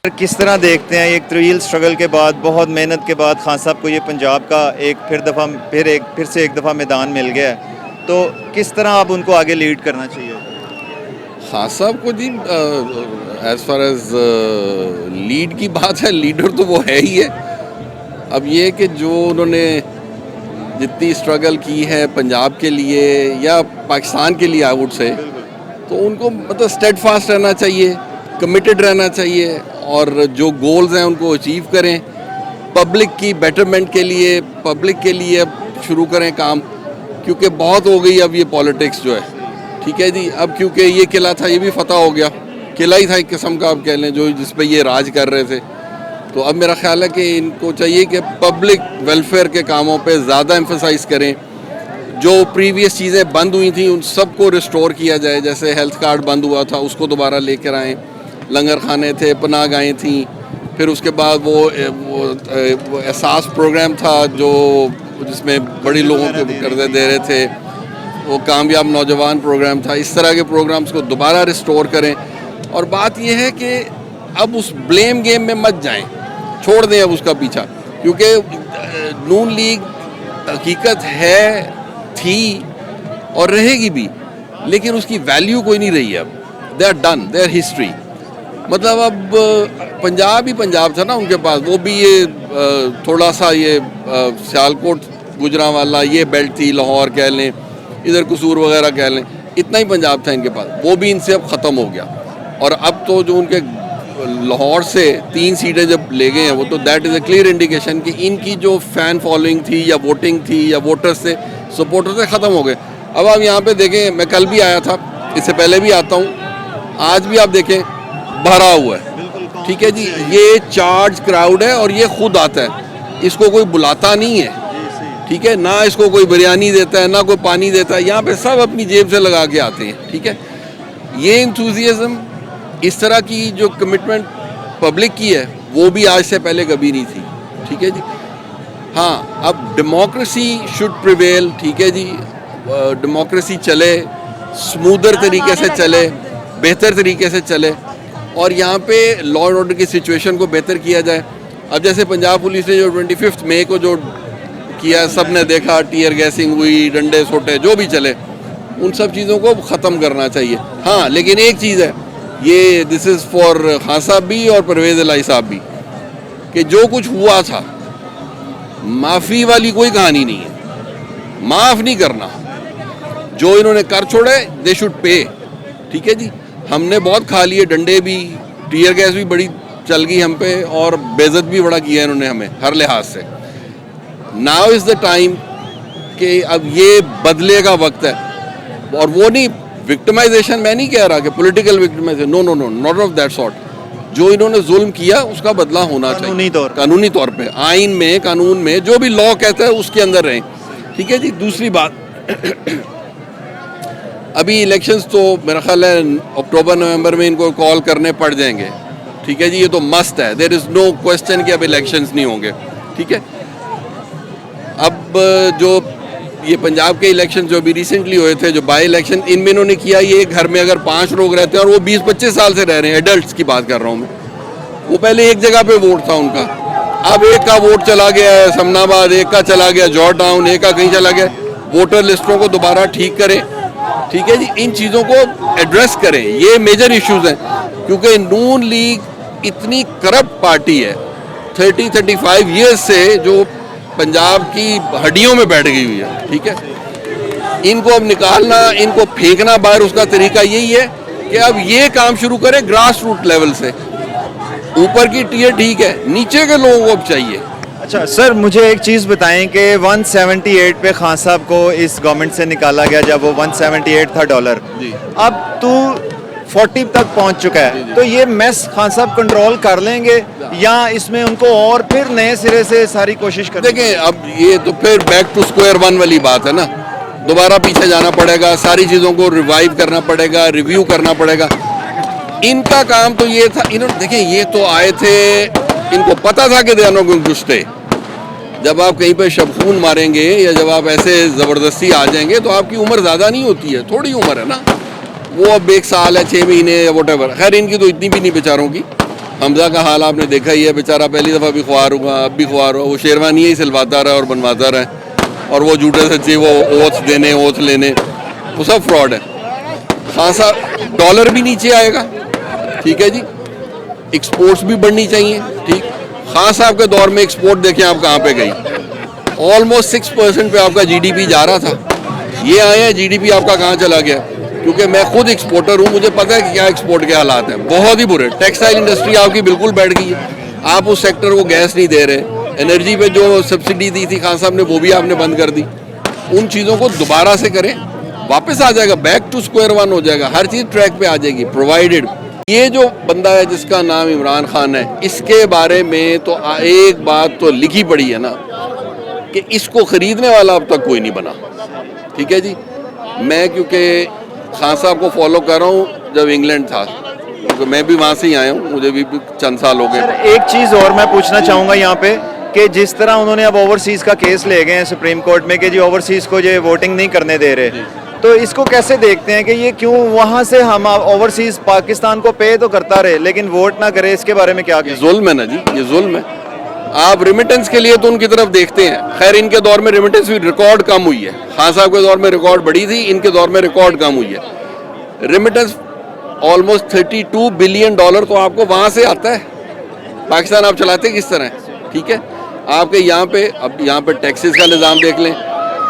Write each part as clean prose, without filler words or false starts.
किस तरह देखते हैं एक तवील स्ट्रगल के बाद, बहुत मेहनत के बाद खान साहब को ये पंजाब का फिर से एक दफ़ा मैदान मिल गया है, तो किस तरह अब उनको आगे लीड करना चाहिए? खान साहब को जी एज फार एज लीड की बात है, लीडर तो वो है ही है। अब ये कि जो उन्होंने जितनी स्ट्रगल की है पंजाब के लिए या पाकिस्तान के लिए आई वुड से, तो उनको मतलब स्टेडफास्ट रहना चाहिए, कमिटेड रहना चाहिए और जो गोल्स हैं उनको अचीव करें। पब्लिक की बेटरमेंट के लिए, पब्लिक के लिए अब शुरू करें काम, क्योंकि बहुत हो गई अब ये पॉलिटिक्स जो है, ठीक है जी। अब क्योंकि ये किला था, ये भी फतह हो गया, किला ही था एक किस्म का, आप कह लें, जो जिस पे ये राज कर रहे थे। तो अब मेरा ख्याल है कि इनको चाहिए कि पब्लिक वेलफेयर के कामों पे ज़्यादा एम्फसाइज करें। जो प्रीवियस चीज़ें बंद हुई थी उन सबको रिस्टोर किया जाए, जैसे हेल्थ कार्ड बंद हुआ था उसको दोबारा लेकर आएँ, लंगर खाने थे, पनाह गाहें थी, फिर उसके बाद वो एहसास प्रोग्राम था जो जिसमें बड़ी लोगों को कर्जे दे रहे थे, वो कामयाब नौजवान प्रोग्राम था। इस तरह के प्रोग्राम्स को दोबारा रिस्टोर करें। और बात यह है कि अब उस ब्लेम गेम में मत जाएं, छोड़ दें अब उसका पीछा, क्योंकि नून लीग हकीकत है, थी और रहेगी भी, लेकिन उसकी वैल्यू कोई नहीं रही है अब। They are done, they are history. मतलब अब पंजाब ही पंजाब था ना उनके पास, वो भी ये थोड़ा सा ये सियालकोट गुजरांवाला ये बेल्ट थी, लाहौर कह लें, इधर कसूर वगैरह कह लें, इतना ही पंजाब था इनके पास, वो भी इनसे अब ख़त्म हो गया। और अब तो जो उनके लाहौर से 3 सीटें जब ले गए हैं वो, तो that is a clear indication कि इनकी जो फ़ैन फॉलोइंग थी या वोटिंग थी या वोटर्स से सपोर्टर से ख़त्म हो गए। अब आप यहाँ पे देखें, मैं कल भी आया था, इससे पहले भी आता हूँ, आज भी आप देखें भरा हुआ है, ठीक है जी। ये चार्ज क्राउड है और ये खुद आता है, इसको कोई बुलाता नहीं है, ठीक है ना, इसको कोई बिरयानी देता है ना कोई पानी देता है, यहाँ पे सब अपनी जेब से लगा के आते हैं, ठीक है। ये इंथुजियाज्म, इस तरह की जो कमिटमेंट पब्लिक की है, वो भी आज से पहले कभी नहीं थी, ठीक है जी। हाँ, अब डेमोक्रेसी शुड प्रिवेल, ठीक है जी, डेमोक्रेसी चले, स्मूदर तरीके से चले, बेहतर तरीके से चले, और यहाँ पे लॉ एंड ऑर्डर की सिचुएशन को बेहतर किया जाए। अब जैसे पंजाब पुलिस ने जो 25 मई को जो किया, सब ने देखा, टीयर गैसिंग हुई, डंडे सोटे जो भी चले, उन सब चीज़ों को ख़त्म करना चाहिए। हाँ, लेकिन एक चीज़ है, ये दिस इज़ फॉर खान साहब भी और परवेज़ इलाही साहब भी, कि जो कुछ हुआ था, माफ़ी वाली कोई कहानी नहीं है, माफ़ नहीं करना। जो इन्होंने कर छोड़े दे शुड पे, ठीक है जी। हमने बहुत खा लिए, डंडे भी, टीयर गैस भी बड़ी चल गई हम पे, और बेइज्जत भी बड़ा किया इन्होंने हमें हर लिहाज से। नाउ इज़ द टाइम कि अब ये बदले का वक्त है, और वो नहीं विक्टिमाइजेशन, मैं नहीं कह रहा कि political victimization, no no no, not of that sort. जो इन्होंने जुल्म किया उसका बदला होना चाहिए, कानूनी तौर पे, आइन में, कानून में, जो भी लॉ कहता है उसके अंदर रहें, ठीक है जी। दूसरी बात, अभी इलेक्शंस तो मेरा ख्याल है अक्टूबर नवंबर में इनको कॉल करने पड़ जाएंगे, ठीक है जी, ये तो मस्ट है, देयर इज़ नो क्वेश्चन कि अब इलेक्शंस नहीं होंगे, ठीक है। अब जो ये पंजाब के इलेक्शन जो अभी रिसेंटली हुए थे, जो बाई इलेक्शन, इनमें इन्होंने किया, ये घर में अगर 5 लोग रहते हैं और वो 20-25 साल से रह रहे हैं, एडल्ट्स की बात कर रहा हूँ मैं, वो पहले एक जगह पे वोट था उनका, अब एक का वोट चला गया है समनाबाद, एक का चला गया जॉर्ज टाउन, एक का कहीं चला गया। वोटर लिस्टों को दोबारा ठीक करें, ठीक है जी, इन चीज़ों को एड्रेस करें, ये मेजर इश्यूज हैं, क्योंकि नून लीग इतनी करप्ट पार्टी है 30-35 ईयर्स से, जो पंजाब की हड्डियों में बैठ गई हुई है, ठीक है। इनको अब निकालना, इनको फेंकना बाहर, उसका तरीका यही है कि अब ये काम शुरू करें ग्रास रूट लेवल से। ऊपर की टीयर ठीक है, नीचे के लोगों को अब चाहिए। अच्छा सर, मुझे एक चीज़ बताएं कि 178 पे खान साहब को इस गवर्नमेंट से निकाला गया, जब वो 178 था डॉलर, अब तो 40 तक पहुंच चुका है, तो ये मेस खान साहब कंट्रोल कर लेंगे या इसमें उनको और फिर नए सिरे से सारी कोशिश कर? देखें, अब ये तो फिर बैक टू स्क्वायर वन वाली बात है ना, दोबारा पीछे जाना पड़ेगा, सारी चीज़ों को रिवाइव करना पड़ेगा, रिव्यू करना पड़ेगा। इनका काम तो ये था, इन्होंने देखें, ये तो आए थे, इनको पता था कि देनों को कुछ थे। जब आप कहीं पर शबखून मारेंगे या जब आप ऐसे ज़बरदस्ती आ जाएंगे तो आपकी उम्र ज़्यादा नहीं होती है, थोड़ी उम्र है ना, वो अब 1 साल है, 6 महीने या वोटेवर। खैर, इनकी तो इतनी भी नहीं बेचारों की, हमजा का हाल आपने देखा ही है, बेचारा पहली दफ़ा भी ख्वार हुआ, अब भी ख्वार हुआ, वो शेरवानी ही सिलवाता रहा और बनवाता रहा, और वो झूठे सच्चे वो ओथ देने ओथ लेने, वो सब फ्रॉड है। खान साहब डॉलर भी नीचे आएगा, ठीक है जी, एक्सपोर्ट्स भी बढ़नी चाहिए, ठीक। खान साहब के दौर में एक्सपोर्ट देखें आप कहाँ पे गई, ऑलमोस्ट 6% पे आपका जीडीपी जा रहा था। ये आए हैं, जीडीपी आपका कहाँ चला गया? क्योंकि मैं खुद एक्सपोर्टर हूँ, मुझे पता है कि क्या एक्सपोर्ट के हालात हैं, बहुत ही बुरे। टेक्सटाइल इंडस्ट्री आपकी बिल्कुल बैठ गई है, आप उस सेक्टर को गैस नहीं दे रहे, एनर्जी पे जो सब्सिडी दी थी खान साहब ने वो भी आपने बंद कर दी। उन चीज़ों को दोबारा से करें, वापस आ जाएगा, बैक टू स्क्वायर वन हो जाएगा, हर चीज़ ट्रैक पे आ जाएगी, प्रोवाइडेड। ये जो बंदा है जिसका नाम इमरान खान है, इसके बारे में तो एक बात तो लिखी पड़ी है ना कि इसको खरीदने वाला अब तक कोई नहीं बना, ठीक है जी। मैं क्योंकि खान साहब को फॉलो कर रहा हूँ जब इंग्लैंड था, क्योंकि मैं भी वहाँ से ही आया हूँ, मुझे भी चंद साल हो गए। सर एक चीज़ और मैं पूछना चाहूँगा यहाँ पे कि जिस तरह उन्होंने अब ओवरसीज़ का केस ले गए हैं सुप्रीम कोर्ट में कि जी ओवरसीज़ को ये वोटिंग नहीं करने दे रहे, तो इसको कैसे देखते हैं कि ये क्यों वहाँ से हम ओवरसीज़ पाकिस्तान को पे तो करता रहे लेकिन वोट ना करे, इसके बारे में क्या ये कहें? जुल्म है ना जी, ये जुल्म है। आप रेमिटेंस के लिए तो उनकी तरफ देखते हैं, खैर इनके दौर में रेमिटेंस भी रिकॉर्ड कम हुई है, खान साहब के दौर में रिकॉर्ड बढ़ी थी, इनके दौर में रिकॉर्ड कम हुई है। रेमिटेंस ऑलमोस्ट 32 बिलियन डॉलर तो आपको वहाँ से आता है। पाकिस्तान आप चलाते किस तरह, ठीक है। आपके यहाँ पे, अब यहाँ पे टैक्सेस का निज़ाम देख लें,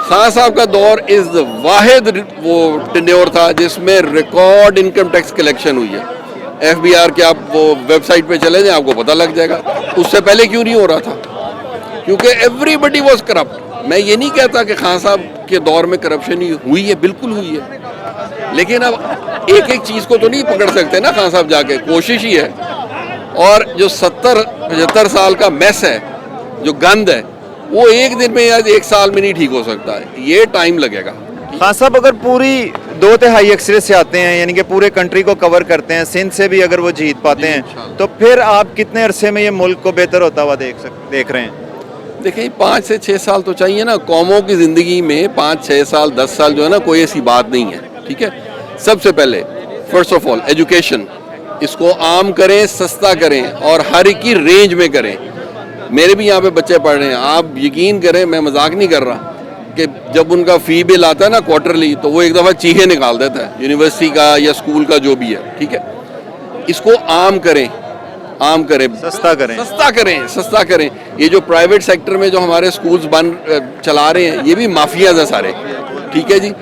खान साहब का दौर इस वाहिद वो टेन्योर था जिसमें रिकॉर्ड इनकम टैक्स कलेक्शन हुई है। FBR के आप वो वेबसाइट पे चले जाएं, आपको पता लग जाएगा। उससे पहले क्यों नहीं हो रहा था? क्योंकि एवरीबडी वाज करप्ट। मैं ये नहीं कहता कि खान साहब के दौर में करप्शन ही हुई है, बिल्कुल हुई है, लेकिन अब एक एक चीज़ को तो नहीं पकड़ सकते ना खान साहब जाके, कोशिश ही है। और जो 70-75 साल का मेस है, जो गंद है, वो एक दिन में या एक साल में नहीं ठीक हो सकता है, ये टाइम लगेगा। खान साहब अगर पूरी 2/3 अक्सरियत से आते हैं, यानी कि पूरे कंट्री को कवर करते हैं, सिंध से भी अगर वो जीत पाते हैं, तो फिर आप कितने अरसे में ये मुल्क को बेहतर होता हुआ देख रहे हैं? देखिए 5 से 6 साल तो चाहिए ना, कौमों की ज़िंदगी में 5, 6 साल, 10 साल जो है ना, कोई ऐसी बात नहीं है, ठीक है। सबसे पहले फर्स्ट ऑफ ऑल एजुकेशन, इसको आम करें, सस्ता करें और हर एक की रेंज में करें। मेरे भी यहाँ पे बच्चे पढ़ रहे हैं, आप यकीन करें, मैं मजाक नहीं कर रहा, कि जब उनका फ़ी बिल आता है ना क्वार्टरली, तो वो एक दफ़ा चीखे निकाल देता है, यूनिवर्सिटी का या स्कूल का जो भी है, ठीक है। इसको आम करें, आम करें, सस्ता करें, सस्ता करें, सस्ता करें। ये जो प्राइवेट सेक्टर में जो हमारे स्कूल्स चला रहे हैं, ये भी माफियाज हैं सारे, ठीक है जी।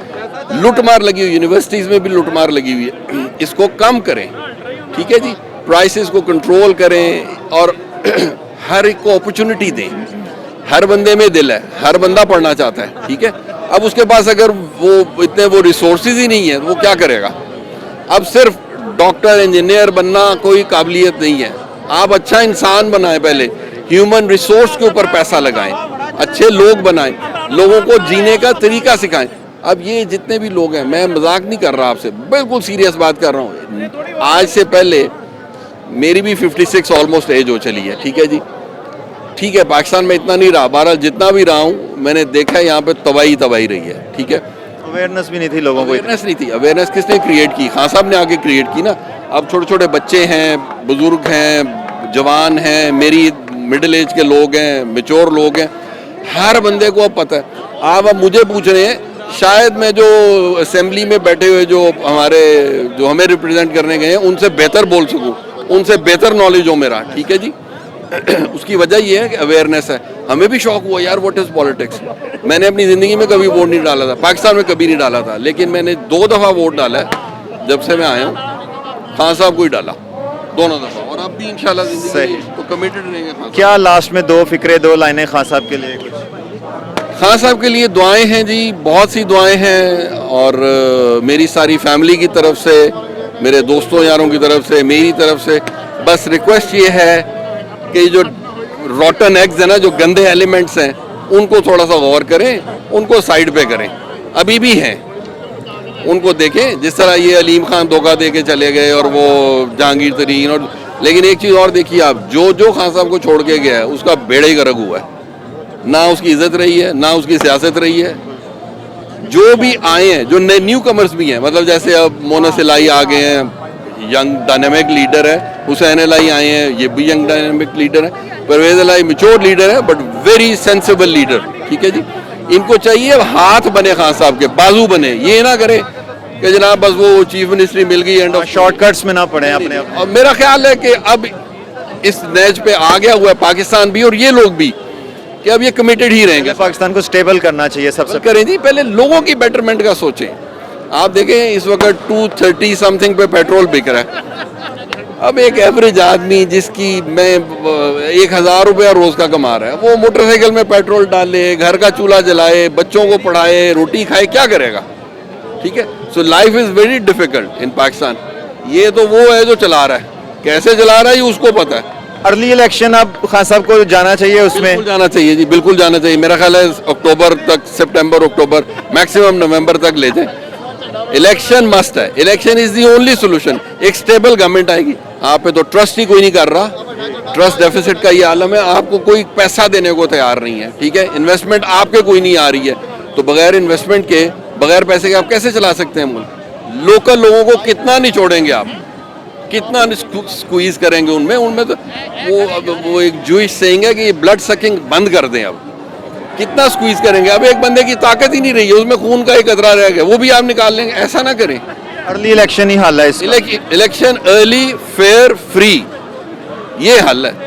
लूटमार लगी हुई, यूनिवर्सिटीज़ में भी लूटमार लगी हुई है, इसको कम करें, ठीक है जी। प्राइसेस को कंट्रोल करें और हर एक को अपॉर्चुनिटी दें। हर बंदे में दिल है, हर बंदा पढ़ना चाहता है, ठीक है। अब उसके पास अगर वो इतने वो रिसोर्सेज ही नहीं है, तो वो क्या करेगा? अब सिर्फ डॉक्टर इंजीनियर बनना कोई काबिलियत नहीं है, आप अच्छा इंसान बनाएं, पहले ह्यूमन रिसोर्स के ऊपर पैसा लगाएं, अच्छे लोग बनाएं, लोगों को जीने का तरीका सिखाएं। अब ये जितने भी लोग हैं, मैं मजाक नहीं कर रहा आपसे, बिल्कुल सीरियस बात कर रहा हूँ। आज से पहले मेरी भी 56 ऑलमोस्ट एज हो चली है, ठीक है जी। ठीक है, पाकिस्तान में इतना नहीं रहा, बहरहाल जितना भी रहा हूँ मैंने देखा है यहाँ पे तबाही रही है, ठीक है। अवेयरनेस भी नहीं थी लोगों को, अवेयरनेस नहीं थी। अवेयरनेस किसने क्रिएट की? खान साहब ने आके क्रिएट की ना। अब छोटे छोटे बच्चे हैं, बुजुर्ग हैं, जवान हैं, मेरी मिडिल एज के लोग हैं, मेच्योर लोग हैं, हर बंदे को अब पता है। आप अब मुझे पूछ रहे हैं, शायद मैं जो असेंबली में बैठे हुए जो हमें रिप्रेजेंट करने गए हैं, उनसे बेहतर बोल सकूं, उनसे बेहतर नॉलेज हो मेरा, ठीक है जी। उसकी वजह ये है कि अवेयरनेस है। हमें भी शौक हुआ यार, व्हाट इज पॉलिटिक्स। मैंने अपनी ज़िंदगी में कभी वोट नहीं डाला था, पाकिस्तान में कभी नहीं डाला था, लेकिन मैंने 2 दफ़ा वोट डाला है जब से मैं आया हूँ। खान साहब को ही डाला, दोनों दफ़ा, और अब भी इंशाल्लाह सही तो कमिटेड रहेंगे। क्या लास्ट में 2 फिक्रे, 2 लाइनें खान साहब के लिए? खान साहब के लिए दुआएं हैं जी, बहुत सी दुआएं हैं, और मेरी सारी फैमिली की तरफ से, मेरे दोस्तों यारों की तरफ से, मेरी तरफ से बस रिक्वेस्ट ये है कि जो रॉटन एग्स है ना, जो गंदे एलिमेंट्स हैं, उनको थोड़ा सा गौर करें, उनको साइड पे करें। अभी भी हैं, उनको देखें। जिस तरह ये अलीम खान धोखा दे के चले गए और वो जहांगीर तरीन, और लेकिन एक चीज़ और देखिए आप, जो खान साहब को छोड़ के गया है उसका बेड़ा ही गर्क हुआ है। ना उसकी इज्जत रही है, ना उसकी सियासत रही है। जो भी आए हैं, जो न्यू कमर्स भी हैं, मतलब जैसे अब मोना सिलाई आ गए हैं, यंग डायनेमिक लीडर है, हुसैन अलाई आए हैं, ये भी यंग डायनामिक लीडर है। परवेज अलाई मैच्योर लीडर है बट वेरी सेंसिबल लीडर, ठीक है जी। इनको चाहिए हाथ बने खान साहब के, बाजू बने, ये ना करे कि जनाब बस वो चीफ मिनिस्ट्री मिल गई एंड शॉर्टकट्स में ना पड़े अपने आप। और मेरा ख्याल है कि अब इस नैज पे आ गया हुआ है पाकिस्तान भी और ये लोग भी, कि अब ये कमिटेड ही रहेंगे। पाकिस्तान को स्टेबल करना चाहिए सबसे। करें जी, पहले लोगों की बेटरमेंट का सोचें। आप देखें इस वक्त 230 समथिंग पे पेट्रोल बिक रहा है। अब एक एवरेज आदमी जिसकी मैं 1000 रुपया रोज का कमा रहा है, वो मोटरसाइकिल में पेट्रोल डाले, घर का चूल्हा जलाए, बच्चों को पढ़ाए, रोटी खाए, क्या करेगा? ठीक है। So life is very difficult in Pakistan. ये तो वो है जो चला रहा है, कैसे चला रहा है ये उसको पता है। अर्ली इलेक्शन अब खान साहब को जाना चाहिए उसमें। बिल्कुल जाना चाहिए जी, बिल्कुल जाना चाहिए। मेरा ख्याल है अक्टूबर तक, सितंबर अक्टूबर मैक्सिमम नवंबर तक ले जाए। इलेक्शन मस्ट है, election is the only solution. एक स्टेबल गवर्नमेंट आएगी, आप पे तो ट्रस्ट ही कोई नहीं कर रहा, ट्रस्ट डेफिसिट का ये आलम है, आपको कोई पैसा देने को तैयार नहीं है, ठीक है। इन्वेस्टमेंट आपके कोई नहीं आ रही है, तो बगैर इन्वेस्टमेंट के, बगैर पैसे के आप कैसे चला सकते हैं मुल्क? लोकल लोगों को कितना नहीं छोड़ेंगे आप, कितना स्क्वीज करेंगे उनमें तो वो एक जूइश सेइंग है कि ब्लड सकिंग बंद कर दें। अब कितना स्क्वीज करेंगे? अब एक बंदे की ताकत ही नहीं रही है, उसमें खून का एक कतरा रह गया, वो भी आप निकाल लेंगे। ऐसा ना करें। अर्ली इलेक्शन ही हल है इसका। इलेक्शन अर्ली, फेयर, फ्री, ये हल है।